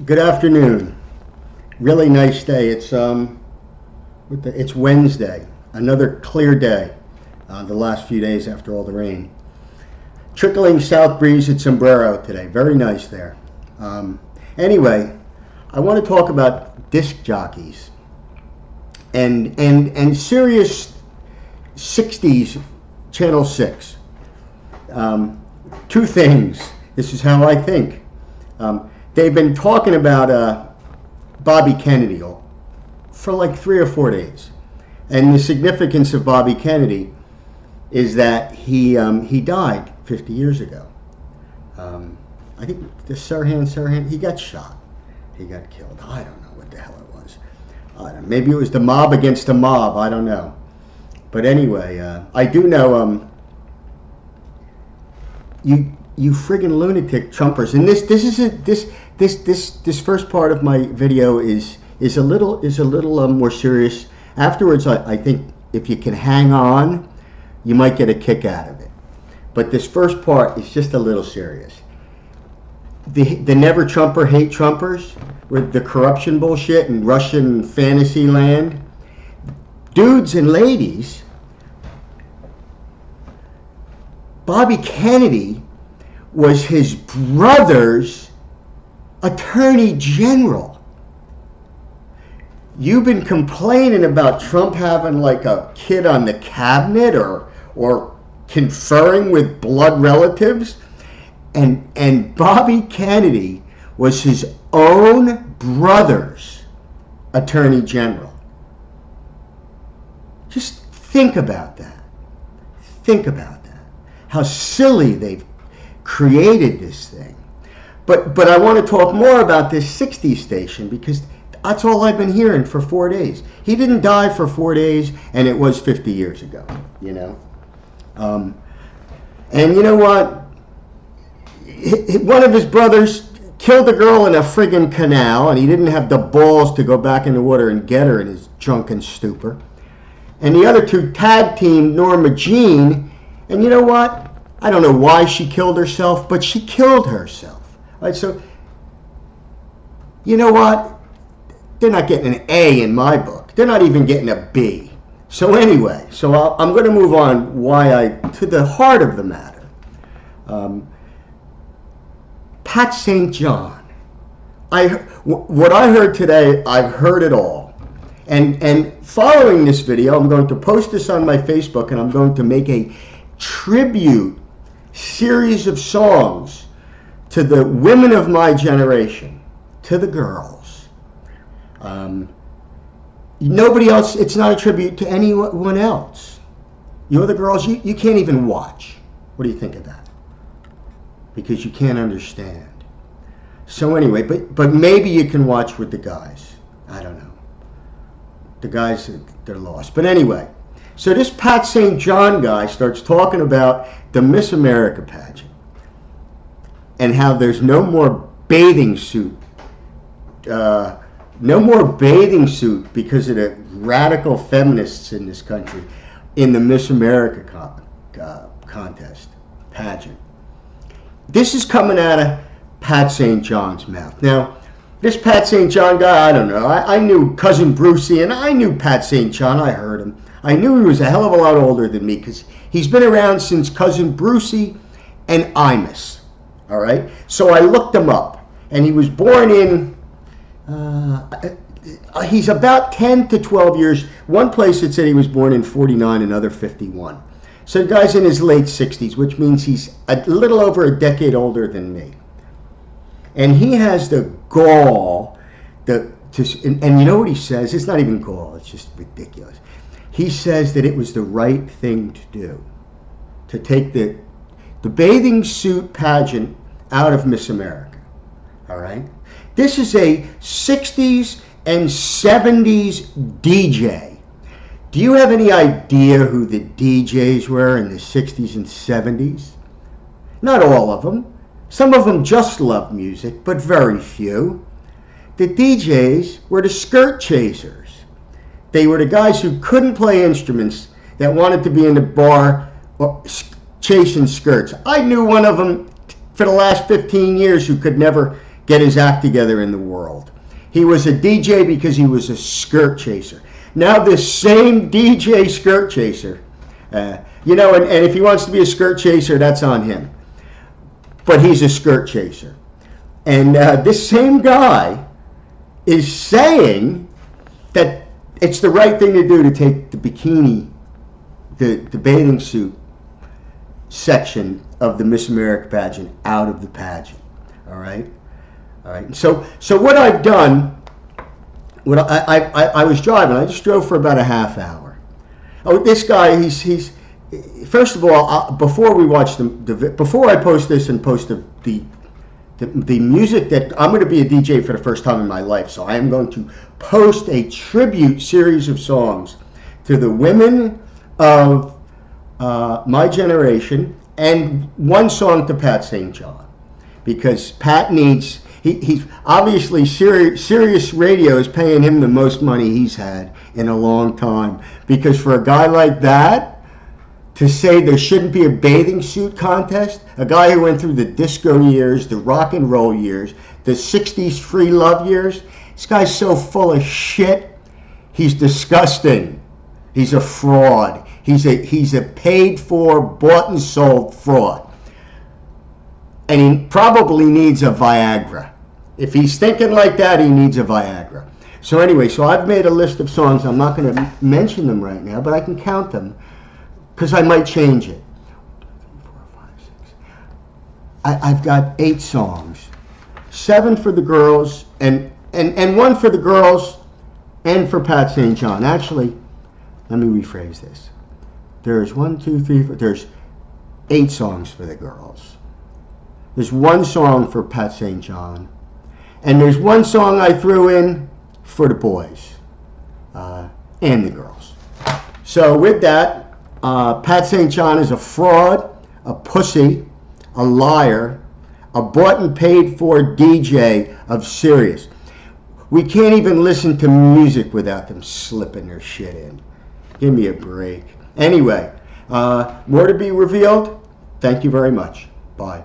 Good afternoon. Really nice day. It's Wednesday. Another clear day. The last few days after all the rain. Trickling south breeze at Sombrero today. Very nice there. Anyway, I want to talk about disc jockeys and Sirius 60s Channel 6. Two things. This is how I think. They've been talking about Bobby Kennedy for like 3 or 4 days. And the significance of Bobby Kennedy is that he died 50 years ago. I think the Sirhan, he got shot. He got killed. I don't know what the hell it was. Maybe it was the mob against the mob. I don't know. But anyway, I do know you friggin' lunatic Trumpers. And this first part of my video is a little more serious. Afterwards, I think if you can hang on, you might get a kick out of it. But this first part is just a little serious. The never Trumper hate Trumpers with the corruption bullshit and Russian fantasy land. Dudes and ladies, Bobby Kennedy was his brother's attorney general. You've been complaining about Trump having like a kid on the cabinet or conferring with blood relatives, and Bobby Kennedy was his own brother's attorney general. Just think about that. Think about that. How silly they've created this thing. But I want to talk more about this 60s station because that's all I've been hearing for 4 days. He didn't die for 4 days, and it was 50 years ago, you know. And you know what? One of his brothers killed a girl in a friggin' canal, and he didn't have the balls to go back in the water and get her in his drunken stupor. And the other two tag teamed Norma Jean, and you know what? I don't know why she killed herself, but she killed herself. Right? So, you know what? They're not getting an A in my book. They're not even getting a B. So anyway, I'm going to move on to the heart of the matter. Pat St. John. What I heard today, I've heard it all. And following this video, I'm going to post this on my Facebook, and I'm going to make a tribute series of songs to the women of my generation, to the girls. Nobody else, it's not a tribute to anyone else. You're the girls, you can't even watch. What do you think of that? Because you can't understand. So anyway, but maybe you can watch with the guys. I don't know. The guys, they're lost. But anyway, so this Pat St. John guy starts talking about the Miss America pageant and how there's no more bathing suit. No more bathing suit because of the radical feminists in this country in the Miss America contest, pageant. This is coming out of Pat St. John's mouth. Now, this Pat St. John guy, I don't know. I knew Cousin Brucey, and I knew Pat St. John. I heard him. I knew he was a hell of a lot older than me because he's been around since Cousin Brucey and Imus. All right? So I looked him up, and he was born in... he's about 10 to 12 years. One place it said he was born in 49, another 51. So the guy's in his late 60s, which means he's a little over a decade older than me. And he has the gall, and you know what he says? It's not even gall, it's just ridiculous. He says that it was the right thing to do, to take the bathing suit pageant out of Miss America. All right? This is a 60s and 70s DJ. Do you have any idea who the DJs were in the 60s and 70s? Not all of them. Some of them just loved music, but very few. The DJs were the skirt chasers. They were the guys who couldn't play instruments that wanted to be in the bar chasing skirts. I knew one of them for the last 15 years who could never get his act together in the world. He was a DJ because he was a skirt chaser. Now this same DJ skirt chaser, and if he wants to be a skirt chaser, that's on him. But he's a skirt chaser. And this same guy is saying that it's the right thing to do to take the bikini, the bathing suit section of the Miss America pageant out of the pageant. All right. So what I've done, I was driving. I just drove for about a half hour. Oh, this guy, he's first of all, before we watch before I post this and post the music that I'm going to be a DJ for the first time in my life, so I am going to post a tribute series of songs to the women of my generation, and one song to Pat St. John, because Pat needs. He obviously Sirius Radio is paying him the most money he's had in a long time, because for a guy like that to say there shouldn't be a bathing suit contest, a guy who went through the disco years, the rock and roll years, the 60s free love years, this guy's so full of shit. He's disgusting. He's a fraud. He's a paid for, bought and sold fraud. And he probably needs a Viagra. If he's thinking like that, he needs a Viagra. So anyway, I've made a list of songs. I'm not going to mention them right now, but I can count them because I might change it. 4, 5, 6. I've got 8 songs. 7 for the girls and 1 for the girls and for Pat St. John. Actually, let me rephrase this. There's 1, 2, 3, 4. There's 8 songs for the girls. There's 1 song for Pat St. John. And there's 1 song I threw in for the boys and the girls. So with that, Pat St. John is a fraud, a pussy, a liar, a bought and paid for DJ of Sirius. We can't even listen to music without them slipping their shit in. Give me a break. Anyway, more to be revealed. Thank you very much. Bye.